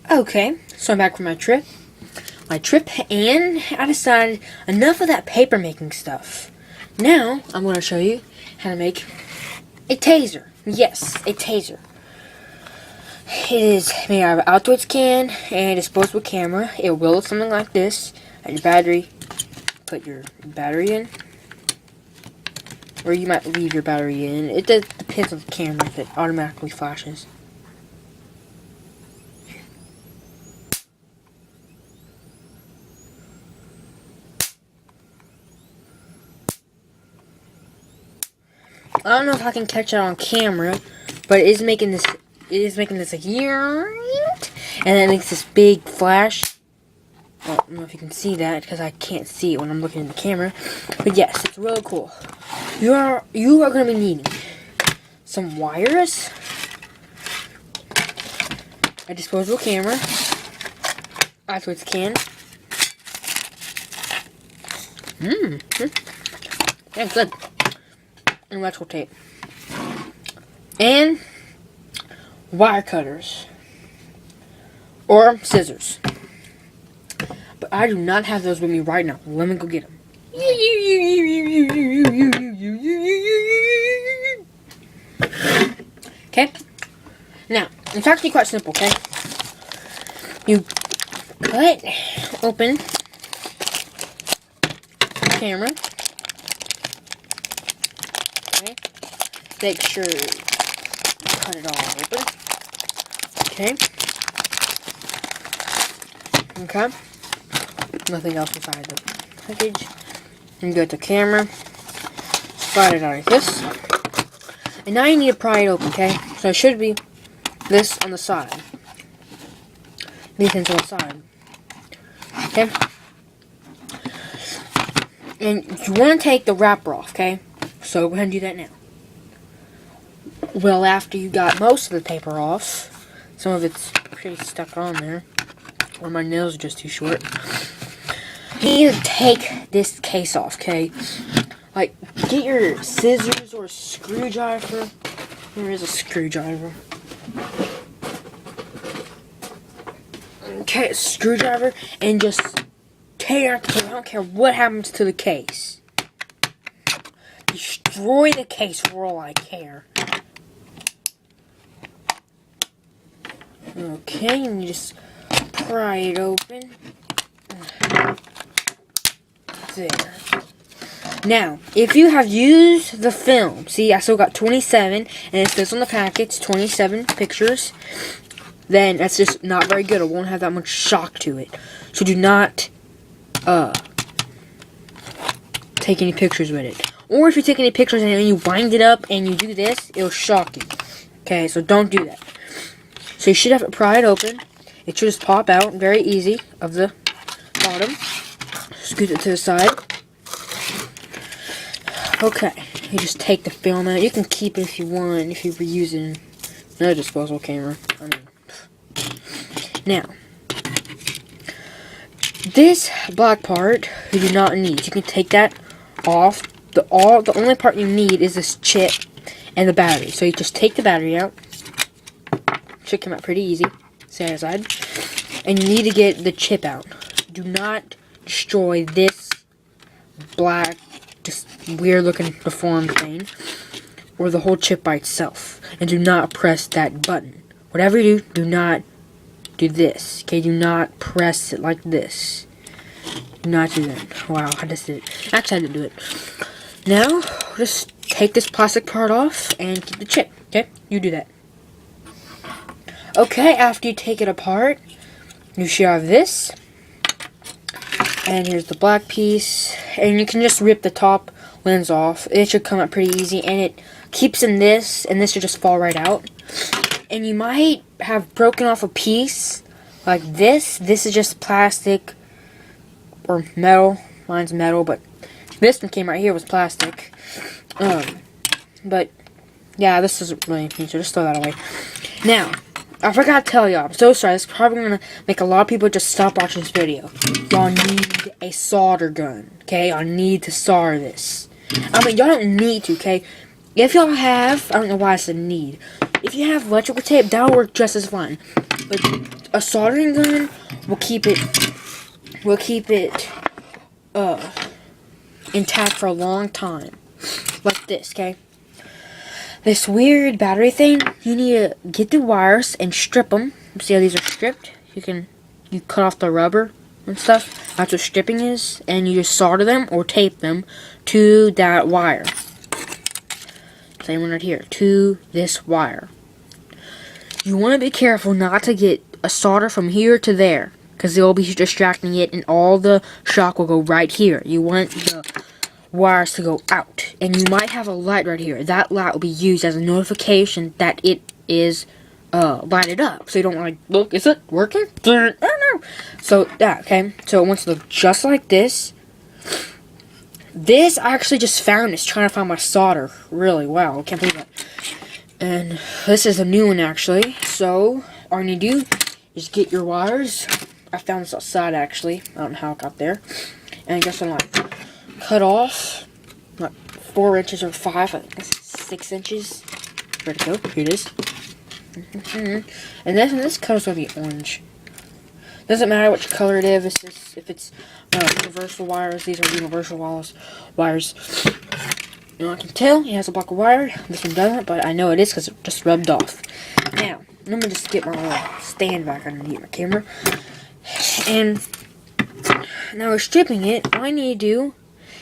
Okay, so I'm back from my trip. And I decided enough of that paper making stuff. Now, I'm going to show you how to make a taser. Yes, a taser. It is made out of an Altoids can and a disposable camera. It will look something like this. Add your battery. Put your battery in. Or you might leave your battery in. It depends on the camera if it automatically flashes. I don't know if I can catch it on camera, but it is making this. It is making this like and then it makes this big flash. Well, I don't know if you can see that because I can't see it when I'm looking in the camera. But yes, it's really cool. You are going to be needing some wires, a disposable camera, Altoids can. Yeah, good. And electrical tape. And wire cutters. Or scissors. But I do not have those with me right now. Let me go get them. Okay? Now, it's actually quite simple, okay? You cut open the camera. Okay? Make sure you cut it all open. Okay? Okay? Nothing else inside the package. And go to the camera. Slide it out like this. And now you need to pry it open, okay? So it should be this on the side. These things on the side. Okay? And you want to take the wrapper off, okay? So we're going to do that now. Well, after you got most of the paper off, some of it's pretty stuck on there, or my nails are just too short, you need to take this case off, okay? Like, get your scissors or a screwdriver. There is a screwdriver. Okay, a screwdriver, and just take it out the case. I don't care what happens to the case. Destroy the case for all I care. Okay, and you just pry it open. There. Now, if you have used the film, see, I still got 27, and it says on the package 27 pictures, then that's just not very good. It won't have that much shock to it. So do not take any pictures with it. Or if you take any pictures and you wind it up and you do this, it'll shock you. Okay, so don't do that. So you should have it pried open. It should just pop out very easy of the bottom. Scoot it to the side. Okay, you just take the film out. You can keep it if you want, if you're reusing another disposable camera. Now, this black part you do not need. You can take that off. The only part you need is this chip and the battery. So you just take the battery out. Should come out pretty easy. Side to side. And you need to get the chip out. Do not destroy this black, just weird looking deformed thing, or the whole chip by itself. And do not press that button. Whatever you do, do not do this. Okay, do not press it like this. Do not do that. Wow, I just did it. Actually, I didn't do it. Now, just take this plastic part off and keep the chip. Okay, you do that. Okay, after you take it apart, you should have this. And here's the black piece. And you can just rip the top lens off. It should come out pretty easy. And it keeps in this. And this should just fall right out. And you might have broken off a piece like this. This is just plastic or metal. Mine's metal, but this one came right here was plastic. But yeah, this doesn't really anything, so just throw that away. Now, I forgot to tell y'all, I'm so sorry, this is probably going to make a lot of people just stop watching this video. Y'all need a solder gun, okay? Y'all need to solder this. I mean, y'all don't need to, okay? If y'all have, I don't know why I said need. If you have electrical tape, that'll work just as fine. But a soldering gun will keep it intact for a long time. Like this, okay? This weird battery thing, you need to get the wires and strip them. See how these are stripped? You cut off the rubber and stuff. That's what stripping is. And you just solder them or tape them to that wire. Same one right here. To this wire. You want to be careful not to get a solder from here to there, because they'll be distracting it and all the shock will go right here. You want the wires to go out. And you might have a light right here. That light will be used as a notification that it is lighted up. So you don't want to look, is it working? Oh no. So that, okay. So it wants to look just like this. This I actually just found this trying to find my solder. Really, wow, I can't believe that. And this is a new one actually. So all you need to do is get your wires. I found this outside actually. I don't know how it got there. And I guess I'm like cut off like 4 inches or 5, I think it's 6 inches. Where'd it go? Here it is. And this color's gonna be orange. Doesn't matter which color it is. If it's universal wires, these are universal wires. You know, I can tell it has a block of wire. This one doesn't, but I know it is because it just rubbed off. Now, let me just get my little stand back underneath my camera. And now we're stripping it. All I need to do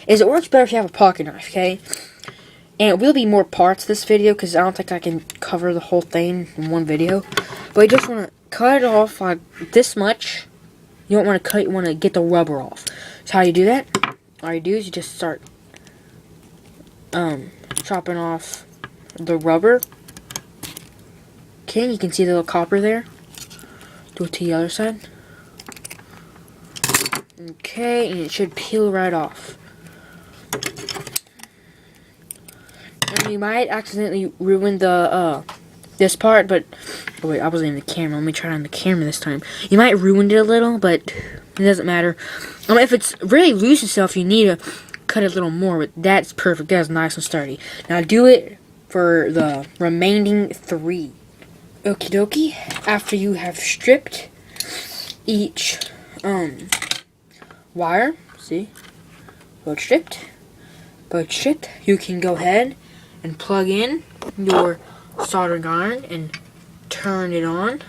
is it works better if you have a pocket knife, okay? And it will be more parts this video because I don't think I can cover the whole thing in one video. But you just want to cut it off like this much. You don't want to cut, you want to get the rubber off. So how you do that? All you do is you just start chopping off the rubber. Okay, you can see the little copper there. Do it to the other side. Okay, and it should peel right off. And you might accidentally ruin the this part, but oh wait, I wasn't in the camera. Let me try it on the camera this time. You might ruin it a little, but it doesn't matter. If it's really loose itself, you need to cut it a little more, but that's perfect. That's nice and sturdy. Now do it for the remaining 3. Okie dokie. After you have stripped each wire, see, both stripped, you can go ahead and plug in your soldering iron and turn it on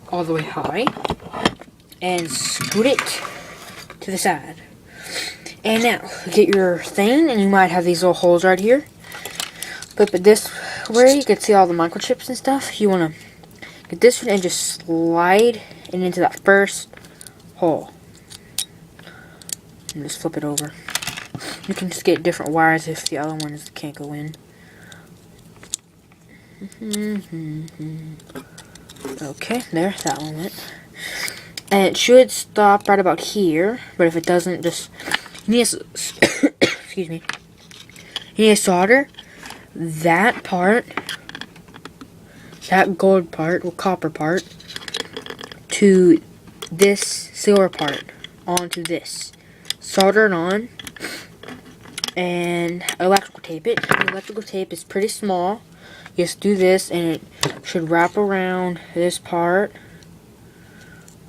all the way high and scoot it to the side. And now get your thing, and you might have these little holes right here. But this where you can see all the microchips and stuff. You want to get this one and just slide it into that first hole. And just flip it over. You can just get different wires if the other ones can't go in. Okay, there, that one went. And it should stop right about here, but if it doesn't, just you need to excuse me. You need to solder that part, that gold part or copper part, to this silver part onto this. Solder it on and electrical tape it. The electrical tape is pretty small. Just do this and it should wrap around this part,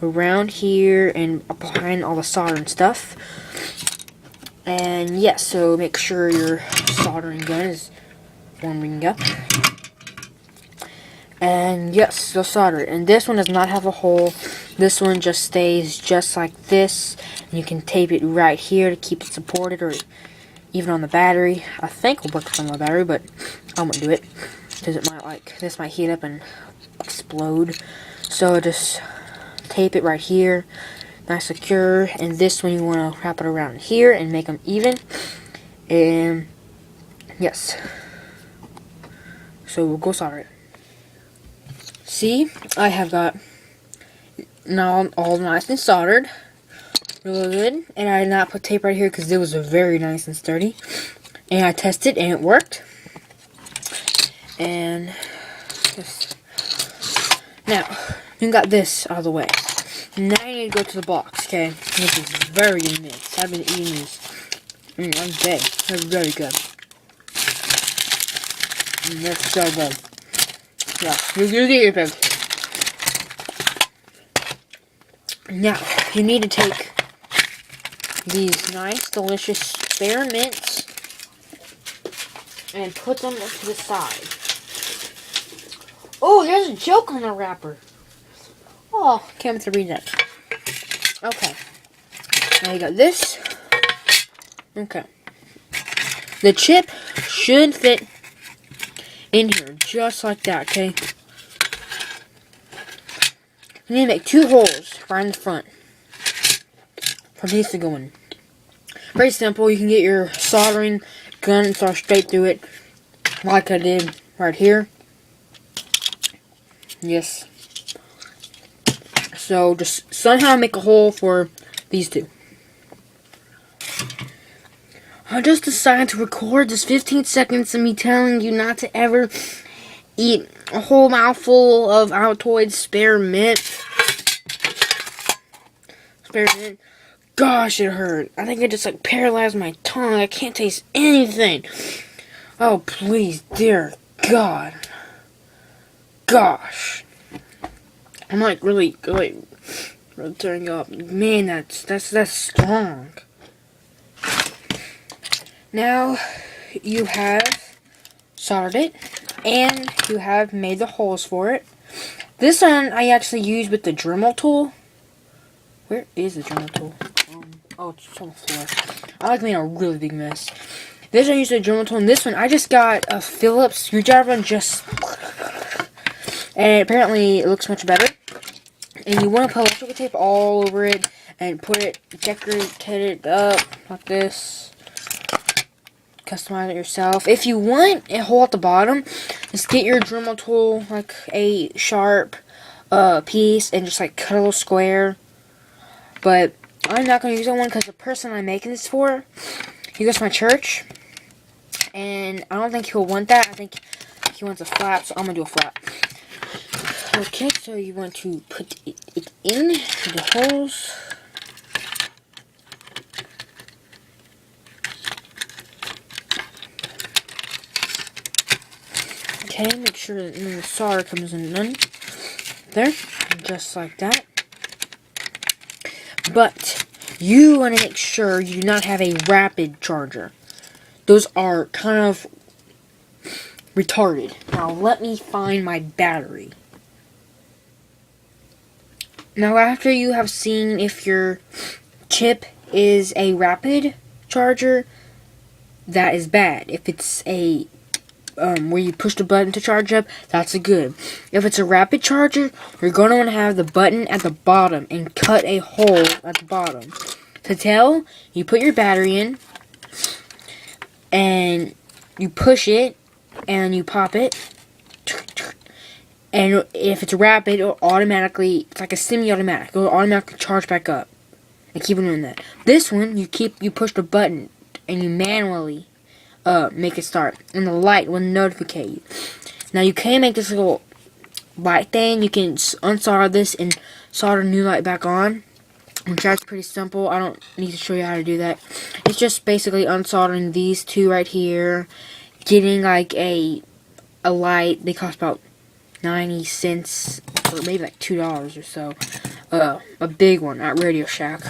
around here, and behind all the solder and stuff. And yes, so make sure your soldering gun is warming up. And yes, so solder it. And this one does not have a hole. This one just stays just like this. And you can tape it right here to keep it supported, or even on the battery. I think it'll work on the battery, but I won't do it because it might this might heat up and explode. So just tape it right here, nice secure. And this one you want to wrap it around here and make them even. And yes, so we'll go solder it. See, I have got now all nice and soldered, really good. And I did not put tape right here because it was very nice and sturdy. And I tested and it worked. And just now you got this out of the way. Now you need to go to the box, okay? This is very immense. I've been eating these all day. They're very good. They're so good. Yeah, you get your pick. Now, you need to take these nice, delicious spearmints and put them to the side. Oh, there's a joke on the wrapper. Oh, can't wait to read that. Okay. Now you got this. Okay. The chip should fit in here, just like that, okay? You need to make 2 holes right in the front for these to go in. Very simple. You can get your soldering gun and solder straight through it, like I did right here. Yes. So just somehow make a hole for these 2. I just decided to record this 15 seconds of me telling you not to ever eat a whole mouthful of Altoid spearmint. Gosh, it hurt. I think it just like paralyzed my tongue. I can't taste anything. Oh, please, dear God. Gosh. I'm like really tearing up. Man, that's strong. Now, you have soldered it, and you have made the holes for it. This one I actually used with the Dremel tool. Where is the Dremel tool? Oh, it's on the floor. I like making a really big mess. This one I used the Dremel tool, and this one I just got a Phillips screwdriver and just... And apparently it looks much better. And you want to put electrical tape all over it and put it, decorate it up like this. Customize it yourself. If you want a hole at the bottom, just get your Dremel tool, like a sharp piece, and just like cut a little square. But I'm not going to use that one because the person I'm making this for, he goes to my church, and I don't think he'll want that. I think he wants a flap, so I'm going to do a flap. Okay, so you want to put it in the holes. Okay, make sure that the solder comes in none. There, just like that. But you want to make sure you do not have a rapid charger. Those are kind of retarded. Now let me find my battery. Now after you have seen if your chip is a rapid charger, that is bad. If it's a where you push the button to charge up, that's a good. If it's a rapid charger, you're going to want to have the button at the bottom and cut a hole at the bottom. To tell, you put your battery in, and you push it, and you pop it, and if it's rapid, it'll automatically, it's like a semi-automatic, it'll automatically charge back up. And keep on doing that. This one, you push the button, and you manually make it start, and the light will notify you. Now you can make this little light thing. You can unsolder this and solder a new light back on, which that's pretty simple. I don't need to show you how to do that. It's just basically unsoldering these 2 right here, getting like a light. They cost about 90 cents or maybe like $2 or so. A big one at Radio Shack.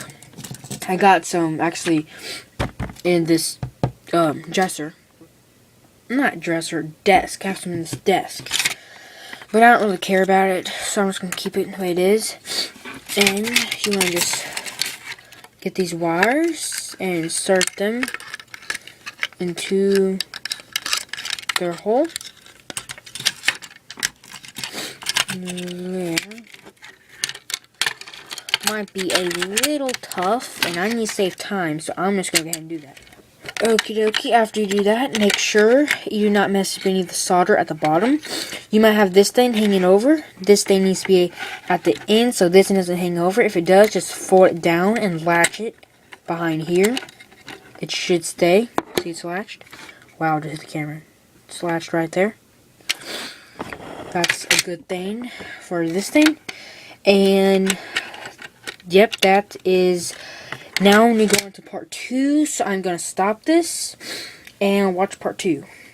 I got some actually in this desk. I have some in this desk. But I don't really care about it, so I'm just going to keep it the way it is. And you want to just get these wires and insert them into their hole. There. Might be a little tough, and I need to save time, so I'm just going to go ahead and do that. Okie dokie, after you do that, make sure you do not mess with any of the solder at the bottom. You might have this thing hanging over. This thing needs to be at the end so this thing doesn't hang over. If it does, just fold it down and latch it behind here. It should stay. See, it's latched. Wow, just hit the camera. It's latched right there. That's a good thing for this thing. And, yep, that is... Now I'm going to go into part 2, so I'm going to stop this and watch part 2.